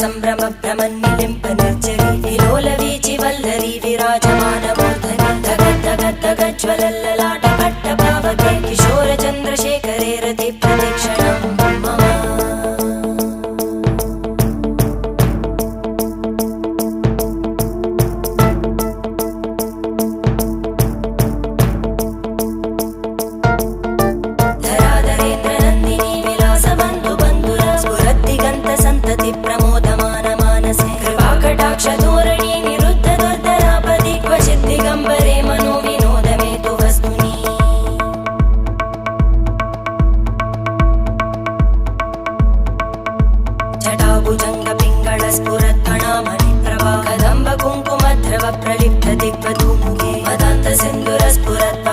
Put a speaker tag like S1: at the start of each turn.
S1: సంభ్రమ భ్రమన్నిలింప నిర్జరి విలోల వీచి వల్లరి విరాజమాన మూర్ధని జ్వలల్లలాట పట్ట పావకే కిశోర చంద్రశేఖరే రతి ప్రదక్షిణం మమ प्रमोदमान मानसे कृपाकटाक्ष धोरणी निरुद्ध दुर्धरापदि क्वचित् दिगम्बरे मनो विनोदमेतु वस्तुनि जटाभुजङ्ग पिङ्गळ स्फुरत्कणामणि प्रभा कदम्ब कुङ्कुमद्रव प्रलिप्त दिग्वधूमुखे मदान्त सिन्धुर स्फुरत्